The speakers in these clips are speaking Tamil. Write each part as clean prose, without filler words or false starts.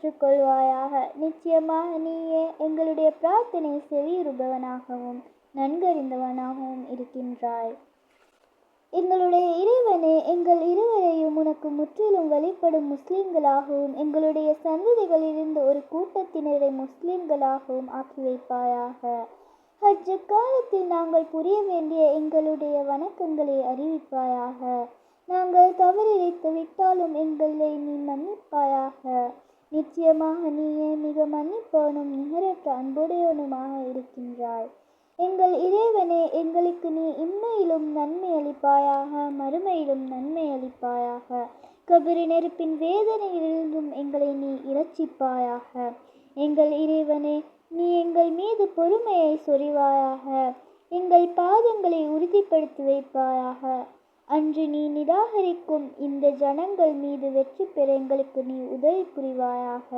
ஏற்றுக்கொள்வாயாக. நிச்சயமாக நீயே எங்களுடைய பிரார்த்தனை செவியுறுபவனாகவும் நன்கறிந்தவனாகவும் இருக்கின்றாய். எங்களுடைய இறைவனே, எங்கள் இருவரையும் உனக்கு முற்றிலும் வழிபடும் முஸ்லிம்களாகவும் எங்களுடைய சந்ததிகளிலிருந்து ஒரு கூட்டத்தினரை முஸ்லிம்களாகவும் ஆக்கி வைப்பாயாக. ஹஜ் காலத்தில் நாங்கள் புரிய வேண்டிய எங்களுடைய வணக்கங்களை அறிவிப்பாயாக. நாங்கள் தவறிழைத்து விட்டாலும் எங்களை நீ மன்னிப்பாயாக. நிச்சயமாக நீயே மிக மன்னிப்பவனும் நிகரற்ற அன்புடையவனுமாக இருக்கின்றாய். எங்கள் இறைவனே, எங்களுக்கு நீ இம்மையிலும் நன்மை அளிப்பாயாக, மறுமையிலும் நன்மை அளிப்பாயாக. கபரு நெருப்பின் வேதனையிலிருந்தும் எங்களை நீ இரட்சிப்பாயாக. எங்கள் இறைவனே, நீ எங்கள் மீது பொறுமையை சொரிவாயாக. எங்கள் பாதங்களை உறுதிப்படுத்தி வைப்பாயாக. அன்று நீ நிராகரிக்கும் இந்த ஜனங்கள் மீது வெற்றி பெற எங்களுக்கு நீ உதவி புரிவாயாக.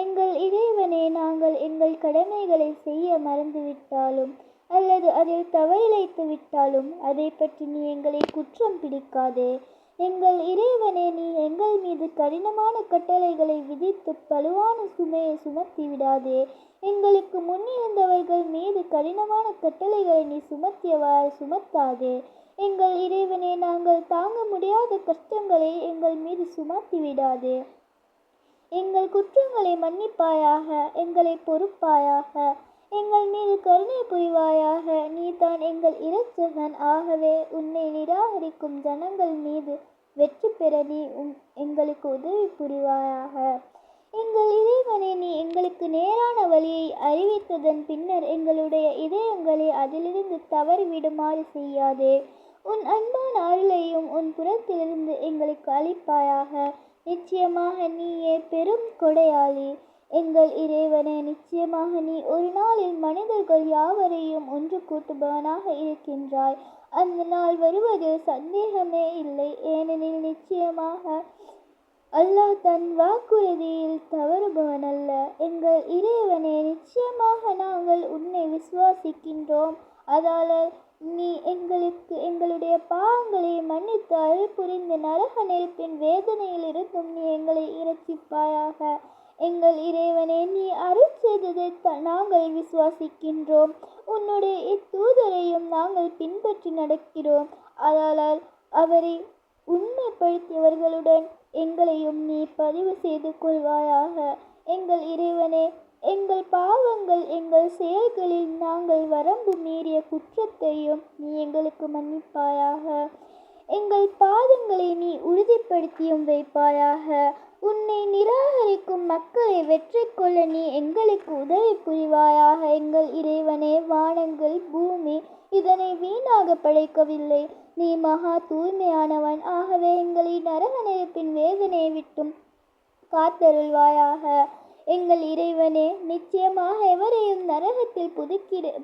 எங்கள் இறைவனே, நாங்கள் எங்கள் கடமைகளை செய்ய மறந்துவிட்டாலும் அல்லது அதில் தவறிழைத்து விட்டாலும் அதை பற்றி நீ எங்களை குற்றம் பிடிக்காதே. எங்கள் இறைவனே, நீ எங்கள் மீது கடினமான கட்டளைகளை விதித்து பலுவான சுமையை சுமத்தி விடாதே. எங்களுக்கு முன்னிருந்தவர்கள் மீது கடினமான கட்டளைகளை நீ சுமத்தியவாறு சுமத்தாதே. எங்கள் இறைவனே, நாங்கள் தாங்க முடியாத கஷ்டங்களை எங்கள் மீது சுமத்தி விடாதே. எங்கள் குற்றங்களை மன்னிப்பாயாக, எங்களை பொறுப்பாயாக, எங்கள் மீது கருணை புரிவாயாக. நீ தான் எங்கள் இரட்சகன். ஆகவே உன்னை நிராகரிக்கும் ஜனங்கள் மீது வெற்றி பெற நீ எங்களுக்கு உதவி புரிவாயாக. எங்கள் இறைவனே, நீ எங்களுக்கு நேரான வழியை அறிவித்ததன் பின்னர் எங்களுடைய இதயங்களை அதிலிருந்து தவறிவிடுமாறு செய்யாதே. உன் அன்பான அருளையும் உன் புறத்திலிருந்து எங்களுக்கு அளிப்பாயாக. நிச்சயமாக நீயே பெரும் கொடையாளி. எங்கள் இறைவனே, நிச்சயமாக நீ ஒரு நாளில் மனிதர்கள் யாவரையும் ஒன்று கூட்டுபவனாக இருக்கின்றாய். அந்த நாள் வருவதில் சந்தேகமே இல்லை. ஏனெனில் நிச்சயமாக அல்லாஹ் தன் வாக்குறுதியில் தவறுபவன் அல்ல. எங்கள் இறைவனே, நிச்சயமாக நாங்கள் உன்னை விசுவாசிக்கின்றோம். அதால் நீ எங்களுக்கு எங்களுடைய பாவங்களை மன்னித்து அருள் புரிந்து நரக நெருப்பின் வேதனையில் இருந்தும் நீ எங்களை இரட்சிப்பாயாக. எங்கள் இறைவனே, நீ அருள் செய்ததை நாங்கள் விசுவாசிக்கின்றோம். உன்னுடைய இத்தூதரையும் நாங்கள் பின்பற்றி நடக்கிறோம். அதால் அவரை உண்மைப்படுத்தியவர்களுடன் எங்களையும் நீ பதிவு செய்து கொள்வாயாக. எங்கள் இறைவனே, எங்கள் பாவங்கள், எங்கள் செயல்களில் நாங்கள் வரம்பு மீறிய குற்றத்தையும் நீ எங்களுக்கு மன்னிப்பாயாக. எங்கள் பாதங்களை நீ உறுதிப்படுத்தியும் வைப்பாயாக. உன்னை நிராகரிக்கும் மக்களை வெற்றி கொள்ள நீ எங்களுக்கு உதவி புரிவாயாக. எங்கள் இறைவனே, வானங்கள் பூமி இதனை வீணாக படைக்கவில்லை. நீ மகா தூய்மையானவன். ஆகவே எங்களை நரக நெருப்பின் வேதனையை விட்டும் காத்தருள்வாயாக. எங்கள் இறைவனே, நிச்சயமாக எவரையும் நரகத்தில்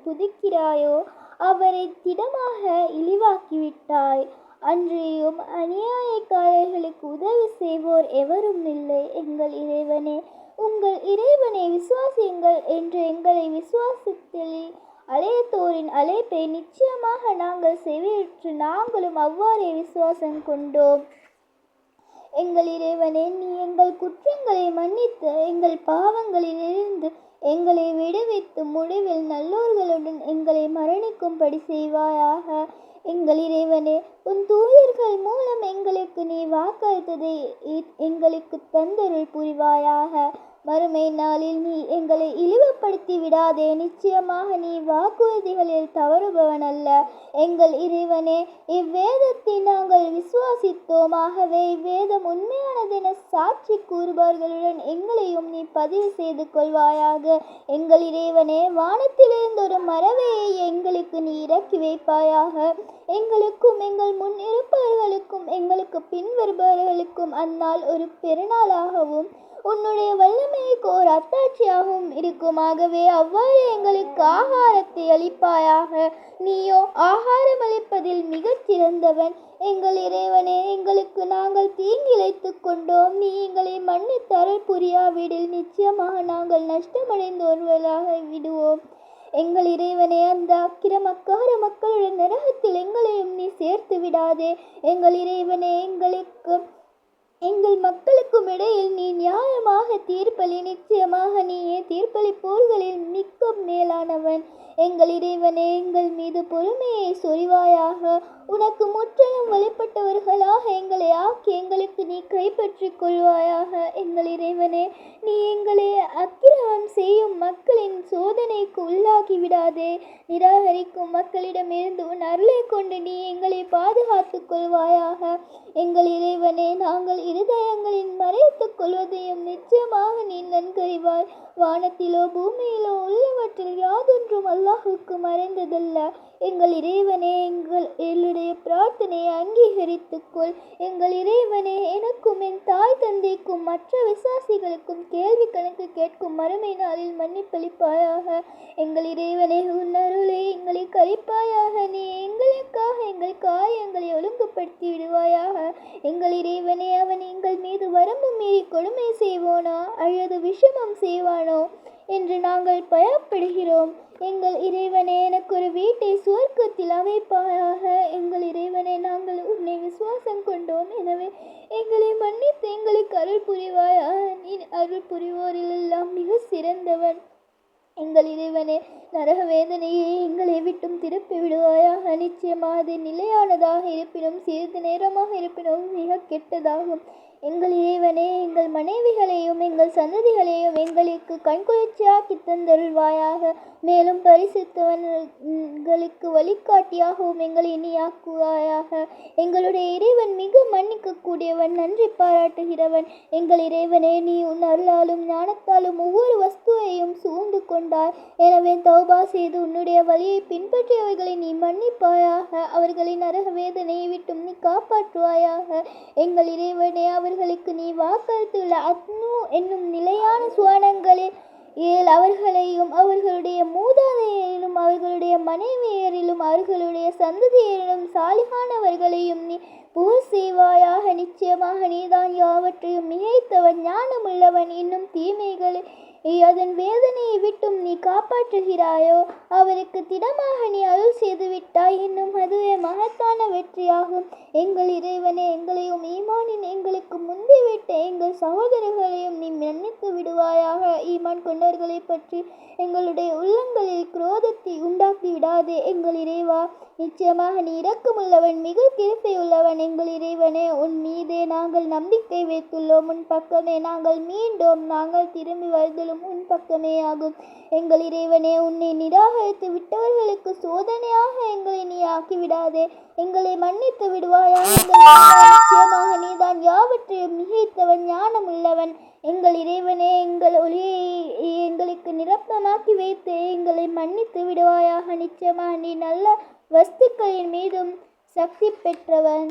புதிக்கிறாயோ அவரை திடமாக இழிவாக்கிவிட்டாய். அன்றியும் அநியாயக்காரர்களுக்கு உதவி செய்வோர் எவரும் இல்லை. எங்கள் இறைவனே, உங்கள் இறைவனை விசுவாசியுங்கள் என்று எங்களை விசுவாசத்தில் அழைத்தோரின் அழைப்பை நிச்சயமாக நாங்கள் செவியுற்று நாங்களும் அவ்வாறே விசுவாசம் கொண்டோம். எங்கள் இறைவனே, நீ எங்கள் குற்றங்களை மன்னித்து எங்கள் பாவங்களிலிருந்து எங்களை விடுவித்து முடிவில் நல்லோர்களுடன் எங்களை மரணிக்கும்படி செய்வாயாக. எங்கள் இறைவனே, உன் தூதர்கள் மூலம் எங்களுக்கு நீ வாக்களித்ததை எங்களுக்கு தந்தருள் புரிவாயாக. மறுமை நாளில் நீ எங்களை இழிவுபடுத்தி விடாதே. நிச்சயமாக நீ வாக்குறுதிகளில் தவறுபவன் அல்ல. எங்கள் இறைவனே, இவ்வேதத்தை நாங்கள் விசுவாசித்தோம். ஆகவே இவ்வேதம் உண்மையானதென சாட்சி கூறுபவர்களுடன் எங்களையும் நீ பதிவு செய்து கொள்வாயாக. எங்கள் இறைவனே, வானத்திலிருந்து ஒரு மறவையை எங்களுக்கு நீ இறக்கி வைப்பாயாக. எங்களுக்கும் எங்கள் முன் இருப்பவர்களுக்கும் எங்களுக்கு பின் வருபவர்களுக்கும் அந்நாள் ஒரு பெருநாளாகவும் உன்னுடைய வல்லமைக்கு ஒரு அத்தாட்சியாகவும் இருக்குமாகவே அவ்வாறு எங்களுக்கு ஆகாரத்தை அளிப்பாயாக. நீயோ ஆகாரம் அளிப்பதில் மிகச் சிறந்தவன். எங்கள் இறைவனே, எங்களுக்கு நாங்கள் தீங்கிழைத்து கொண்டோம். நீ எங்களை மன்னித்து அருள் புரியாவிடில் நிச்சயமாக நாங்கள் நஷ்டமடைந்தோர்களாக விடுவோம். எங்கள் இறைவனே, அந்த அக்கிரமக்கார மக்களுடன் நரகத்தில் எங்களையும் நீ சேர்த்து விடாதே. எங்கள் இறைவனே, எங்களுக்கு எங்கள் மக்களுக்கும் இடையில் நீ நியாயமாக தீர்ப்பளி. நிச்சயமாக நீயே தீர்ப்பளிப்போர்களில் மிக்க மேலானவன். எங்கள் இறைவனே, எங்கள் மீது பொறுமையை சொரிவாயாக. உனக்கு முற்றிலும் வழிபட்டவர்களாக எங்களை ஆக்கி எங்களுக்கு நீ கைப்பற்றிக் கொள்வாயாக. எங்கள் இறைவனே, நீ எங்களை அக்கிரமம் செய்யும் மக்களின் சோதனைக்கு உள்ளாக்கி விடாதே. நிராகரிக்கும் மக்களிடமிருந்து உன் அருளை கொண்டு நீ எங்களை பாதுகாத்துக் கொள்வாயாக. எங்கள் இறைவனே, நாங்கள் இருதயங்களின் மறைத்துக் கொள்வதையும் நிச்சயமாக நீ நன்கறிவாய். வானத்திலோ பூமியிலோ உள்ளவற்றில் யாதொன்றும் அல்லாஹுக்கு மறைந்ததல்ல. எங்கள் இறைவனே, என்னுடைய பிரார்த்தனையை அங்கீகரித்துக்கொள். எங்கள் இறைவனே, எனக்கும் என் தாய் தந்தைக்கும் மற்ற விசுவாசிகளுக்கும் கேள்வி கணக்கு கேட்கும் மறுமை நாளில் மன்னிப்பளிப்பாயாக. எங்கள் இறைவனே, உன் அருளை எங்களை கழிப்பாயாக. நீ எங்களுக்காக எங்கள் காரியங்களை ஒழுங்குபடுத்தி விடுவாயாக. எங்கள் இறைவனே, அவன் எங்கள் மீது வரம்பு மீறி கொடுமை செய்வானோ அல்லது விஷமம் செய்வானோ என்று நாங்கள் பயப்படுகிறோம். எங்கள் இறைவனே, எனக்கு ஒரு வீட்டை சுவர்க்கத்தில் அமைப்பாயாக. எங்கள் இறைவனே, நாங்கள் உன்னை விசுவாசம் கொண்டோம். எனவே எங்களை மன்னித்து எங்களுக்கு அருள் புரிவாயாக. நீ அருள் புரிவோரில் எல்லாம் மிக சிறந்தவன். எங்கள் இறைவனே, நரக வேதனையை எங்களை விட்டும் திருப்பி விடுவாயாக. நிச்சயமாக அது நிலையானதாக இருப்பினும் சிறிது நேரமாக இருப்பினும் மிக கெட்டதாகும். எங்கள் இறைவனே, எங்கள் மனைவிகளையும் எங்கள் சந்ததிகளையும் எங்களுக்கு கண்குளிர்ச்சியாக்கி தந்தருள்வாயாக. மேலும் பரிசுத்தவன்களுக்கு வழிகாட்டியாகவும் எங்களை நீ ஆக்குவாயாக. எங்களுடைய இறைவன் மிக மன்னிக்கக்கூடியவன், நன்றி பாராட்டுகிறவன். எங்கள் இறைவனே, நீ உன் அருளாலும் ஞானத்தாலும் ஒவ்வொரு வஸ்துவையும் சூழ்ந்து கொண்டாய். எனவே தௌபா செய்து உன்னுடைய வழியை பின்பற்றியவர்களை நீ மன்னிப்பாயாக. அவர்களின் நரக வேதனையை விட்டும் நீ காப்பாற்றுவாயாக. எங்கள் இறைவனே, அவர்களுக்கு நீ வாக்களித்துள்ள அத்னு என்னும் நிலையான சுவனங்களில் அவர்களையும் அவர்களுடைய மூதாதையரிலும் அவர்களுடைய மனைவியரிலும் அவர்களுடைய சந்ததியரிலும் சாலிகானவர்களையும் நீ புகழ் செய்வாயாக. நிச்சயமாக நீதான் யாவற்றையும் மிகைத்தவன், ஞானமுள்ளவன். இன்னும் தீமைகளை அதன் வேதனையை விட்டும் நீ காப்பாற்றுகிறாயோ அவருக்கு திடமாக நீ அருள் செய்து விட்டாய். இன்னும் அதுவே மகத்தான வெற்றியாகும். எங்கள் இறைவனே, எங்களையும் ஈமானின் எங்களுக்கு முந்திவிட்ட எங்கள் சகோதரர்களையும் நீ மன்னித்து விடுவாயாக. ஈமான் கொண்டவர்களை பற்றி எங்களுடைய உள்ளங்களில் குரோதத்தை உண்டாக்கி விடாதே. எங்கள் இறைவா, நிச்சயமாக நீ இரக்கமுள்ளவன், மிக கிருபையுள்ளவன். எங்கள் இறைவனே, உன் மீதே நாங்கள் நம்பிக்கை வைத்துள்ளோம். உன் பக்கமே நாங்கள் மீண்டோம். நாங்கள் திரும்பி வருதலும் உன் பக்கமே ஆகும். எங்கள் இறைவனே, உன்னை நிராகரித்து விட்டவர்களுக்கு சோதனையாக எங்களை நீ ஆக்கிவிடாதே. எங்களை மன்னித்து விடுவாயாக. நிச்சயமாக நீதான் யாவற்றையும் மிகைத்தவன், ஞானமுள்ளவன். எங்கள் இறைவனே, எங்கள் ஒளியை எங்களுக்கு நிரப்பமாக்கி வைத்து எங்களை மன்னித்து விடுவாயாக. நிச்சயமாக நீ நல்ல வஸ்துக்களின் மீதும் சக்தி பெற்றவன்.